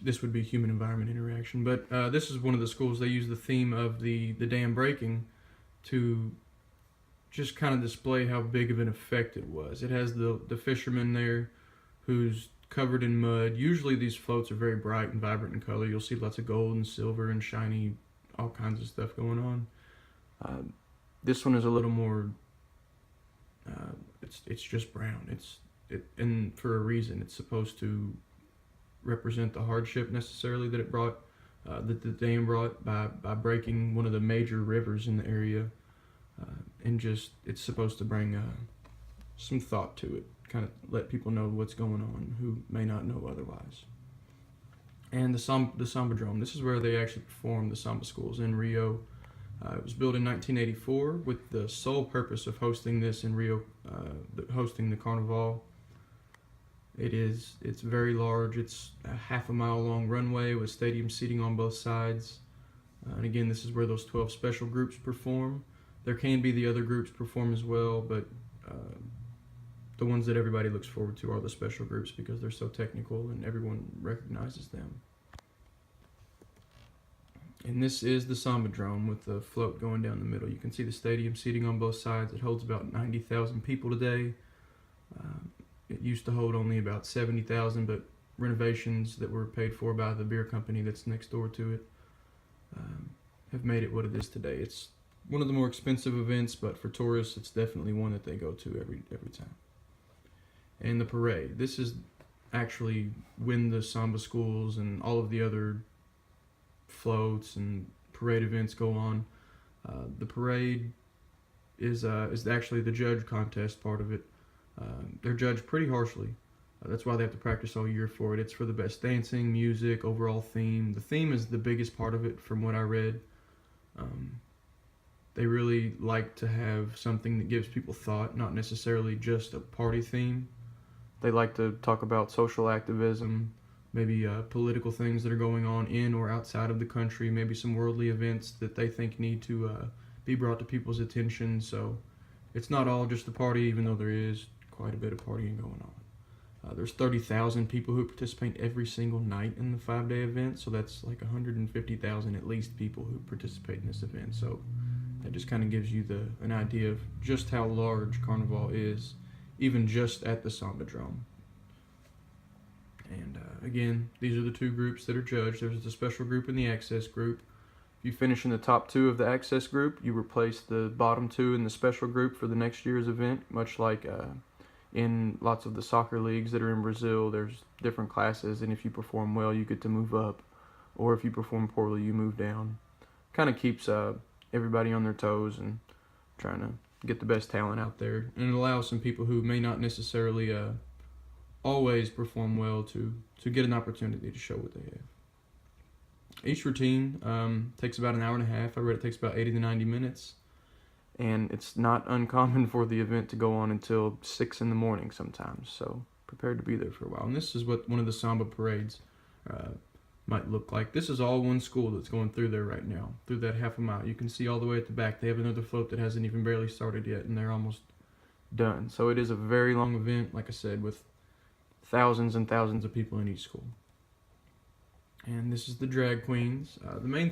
this would be human-environment interaction. But this is one of the schools. They use the theme of the dam breaking to just kind of display how big of an effect it was. It has the fisherman there who's covered in mud. Usually these floats are very bright and vibrant in color. You'll see lots of gold and silver and shiny, all kinds of stuff going on. This one is a little more, it's just brown. And for a reason. It's supposed to represent the hardship necessarily that it brought, that the dam brought by breaking one of the major rivers in the area. And just, it's supposed to bring some thought to it, kind of let people know what's going on who may not know otherwise. And the Sambadrome, this is where they actually perform the samba schools in Rio. It was built in 1984 with the sole purpose of hosting this in Rio, hosting the Carnival. It's very large. It's a half-a-mile long runway with stadium seating on both sides. And again, this is where those 12 special groups perform. There can be the other groups perform as well, but the ones that everybody looks forward to are the special groups because they're so technical and everyone recognizes them. And this is the Sambadrome with the float going down the middle. You can see the stadium seating on both sides. It holds about 90,000 people today. It used to hold only about 70,000, but renovations that were paid for by the beer company that's next door to it have made it what it is today. It's one of the more expensive events, but for tourists, it's definitely one that they go to every time. And the parade. This is actually when the samba schools and all of the other floats and parade events go on. The parade is actually the judge contest part of it. They're judged pretty harshly. That's why they have to practice all year for it. It's for the best dancing, music, overall theme. The theme is the biggest part of it from what I read. They really like to have something that gives people thought, not necessarily just a party theme. They like to talk about social activism, maybe political things that are going on in or outside of the country, maybe some worldly events that they think need to be brought to people's attention. So it's not all just a party, even though there is quite a bit of partying going on. There's 30,000 people who participate every single night in the 5-day event, so that's like 150,000 at least people who participate in this event. So that just kind of gives you an idea of just how large Carnival is, even just at the Sambadrome. And again, these are the two groups that are judged. There's the special group and the access group. If you finish in the top two of the access group, you replace the bottom two in the special group for the next year's event, much like in lots of the soccer leagues that are in Brazil. There's different classes, and if you perform well, you get to move up, or if you perform poorly, you move down. Kind of keeps everybody on their toes and trying to get the best talent out there, and it allows some people who may not necessarily always perform well to get an opportunity to show what they have. Each routine takes about an hour and a half. I read it takes about 80 to 90 minutes. And it's not uncommon for the event to go on until 6 in the morning sometimes. So prepared to be there for a while. And this is what one of the samba parades might look like. This is all one school that's going through there right now, through that half a mile. You can see all the way at the back. They have another float that hasn't even barely started yet, and they're almost done. So it is a very long event, like I said, with thousands and thousands of people in each school. And this is the drag queens. The main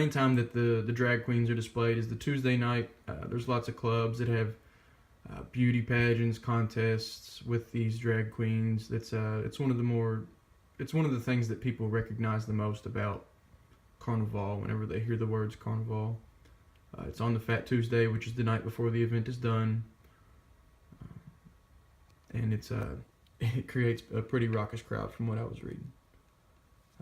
time that the drag queens are displayed is the Tuesday night. There's lots of clubs that have beauty pageants, contests with these drag queens. It's one of the things that people recognize the most about Carnival whenever they hear the words Carnival. It's on the Fat Tuesday, which is the night before the event is done, and it creates a pretty raucous crowd from what I was reading.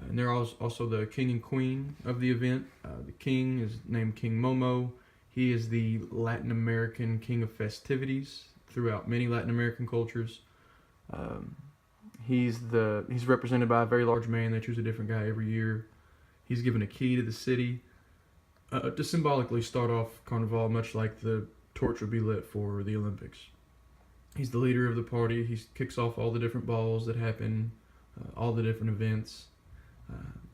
And they're also the king and queen of the event. The king is named King Momo. He is the Latin American king of festivities throughout many Latin American cultures. He's represented by a very large man. They choose a different guy every year. He's given a key to the city to symbolically start off Carnival, much like the torch would be lit for the Olympics. He's the leader of the party. He kicks off all the different balls that happen, all the different events.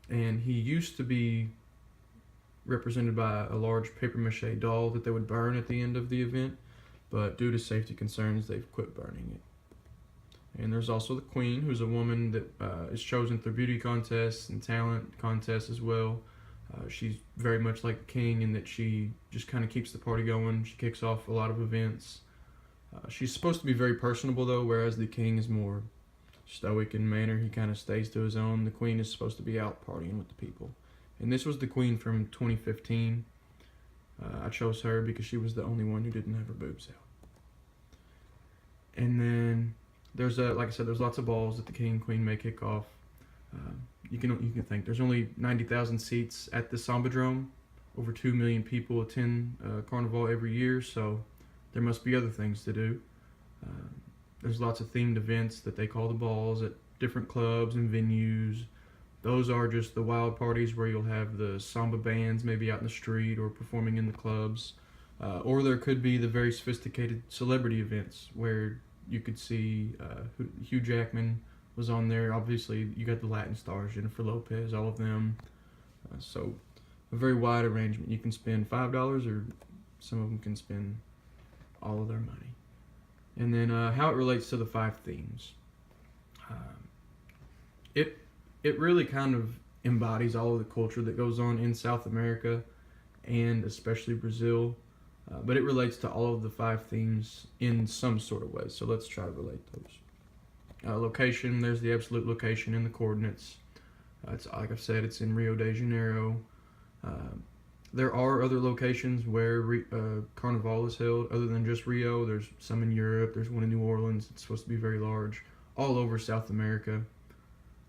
And he used to be represented by a large papier-mâché doll that they would burn at the end of the event, but due to safety concerns, they've quit burning it. And there's also the queen, who's a woman that is chosen through beauty contests and talent contests as well. She's very much like the king in that she just kind of keeps the party going. She kicks off a lot of events. She's supposed to be very personable though, whereas the king is more stoic in manner. He kind of stays to his own. The queen is supposed to be out partying with the people. And this was the queen from 2015. I chose her because she was the only one who didn't have her boobs out. And then there's like I said, there's lots of balls that the king and queen may kick off. You can think there's only 90,000 seats at the Sambadrome. Over 2 million people attend Carnival every year, so there must be other things to do. There's lots of themed events that they call the balls at different clubs and venues. Those are just the wild parties where you'll have the samba bands maybe out in the street or performing in the clubs. Or there could be the very sophisticated celebrity events where you could see Hugh Jackman was on there. Obviously, you got the Latin stars, Jennifer Lopez, all of them. So a very wide arrangement. You can spend $5 or some of them can spend all of their money. And then how it relates to the 5 themes. It really kind of embodies all of the culture that goes on in South America and especially Brazil. But it relates to all of the 5 themes in some sort of way. So let's try to relate those. Location, there's the absolute location and the coordinates. It's like I've said, it's in Rio de Janeiro. There are other locations where Carnival is held other than just Rio. There's some in Europe. There's one in New Orleans. It's supposed to be very large. All over South America.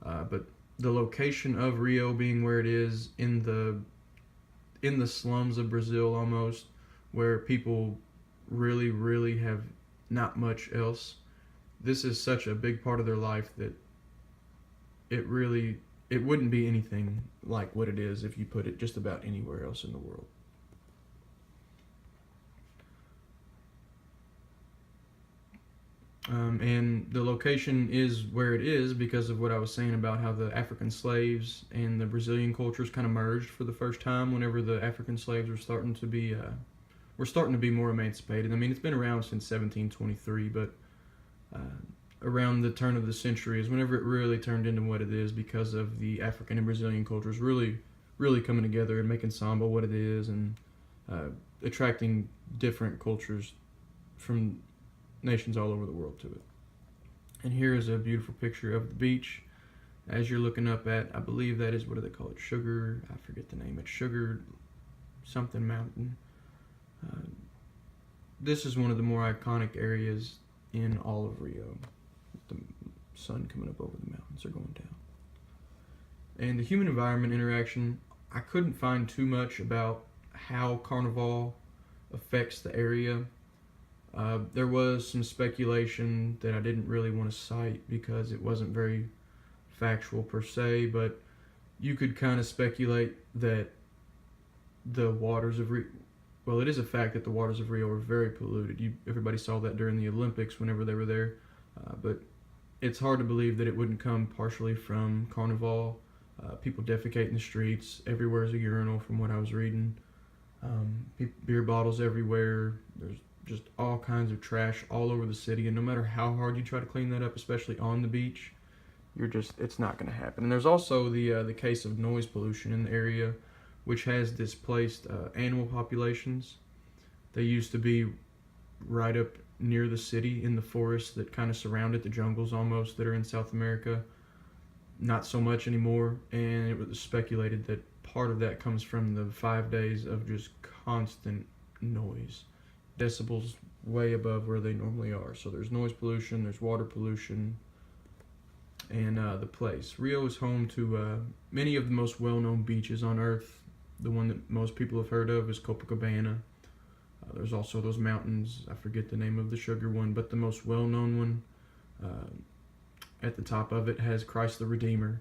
But the location of Rio being where it is in the slums of Brazil almost, where people really have not much else. This is such a big part of their life that it wouldn't be anything like what it is if you put it just about anywhere else in the world. And the location is where it is because of what I was saying about how the African slaves and the Brazilian cultures kind of merged for the first time whenever the African slaves were starting to be more emancipated. I mean, it's been around since 1723, but around the turn of the century is whenever it really turned into what it is because of the African and Brazilian cultures really coming together and making samba what it is and attracting different cultures from nations all over the world to it. And here is a beautiful picture of the beach as you're looking up at, I believe that is, what do they call it, Sugar, I forget the name, it's Sugar something mountain. This is one of the more iconic areas in all of Rio. The sun coming up over the mountains or going down. And the human environment interaction, I couldn't find too much about how Carnival affects the area. There was some speculation that I didn't really want to cite because it wasn't very factual per se, but you could kind of speculate that the waters of Rio, well, it is a fact that the waters of Rio are very polluted. Everybody saw that during the Olympics whenever they were there, but it's hard to believe that it wouldn't come partially from Carnival. People defecate in the streets. Everywhere is a urinal from what I was reading. Beer bottles everywhere. There's just all kinds of trash all over the city, and no matter how hard you try to clean that up, especially on the beach, it's not going to happen. And there's also the case of noise pollution in the area, which has displaced animal populations. They used to be right up near the city in the forests that kind of surround it, the jungles almost that are in South America. Not so much anymore, and it was speculated that part of that comes from the 5 days of just constant noise. Decibels way above where they normally are. So there's noise pollution, there's water pollution, and the place. Rio is home to many of the most well-known beaches on Earth. The one that most people have heard of is Copacabana. There's also those mountains, I forget the name of the sugar one, but the most well-known one at the top of it has Christ the Redeemer,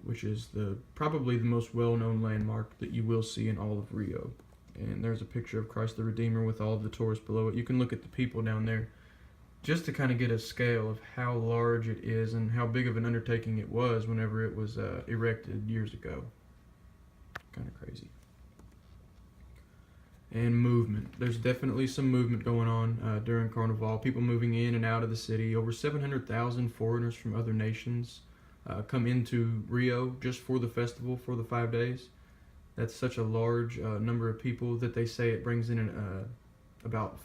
which is probably the most well-known landmark that you will see in all of Rio. And there's a picture of Christ the Redeemer with all of the tourists below it. You can look at the people down there just to kind of get a scale of how large it is and how big of an undertaking it was whenever it was erected years ago. Kind of crazy. And movement. There's definitely some movement going on during Carnival. People moving in and out of the city. Over 700,000 foreigners from other nations come into Rio just for the festival for the 5 days. That's such a large number of people that they say it brings in about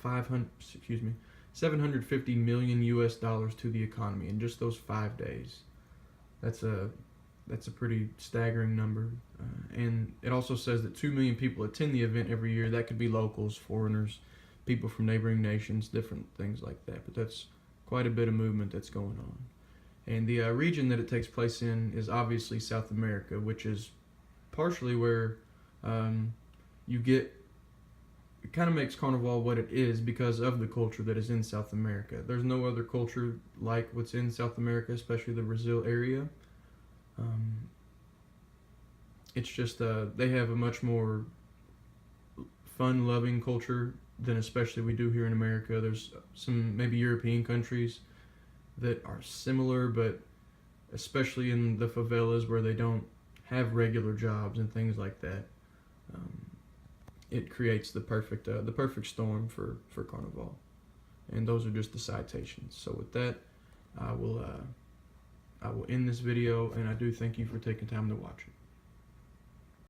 750 million US dollars to the economy in just those 5 days. That's a pretty staggering number. And it also says that 2 million people attend the event every year. That could be locals, foreigners, people from neighboring nations, different things like that. But that's quite a bit of movement that's going on. And the region that it takes place in is obviously South America, which is partially where you get, it kind of makes Carnival what it is because of the culture that is in South America. There's no other culture like what's in South America, especially the Brazil area. It's just they have a much more fun-loving culture than especially we do here in America. There's some maybe European countries that are similar, but especially in the favelas where they don't have regular jobs and things like that, it creates the perfect storm for Carnival. And those are just the citations. So with that, I will end this video, and I do thank you for taking time to watch it.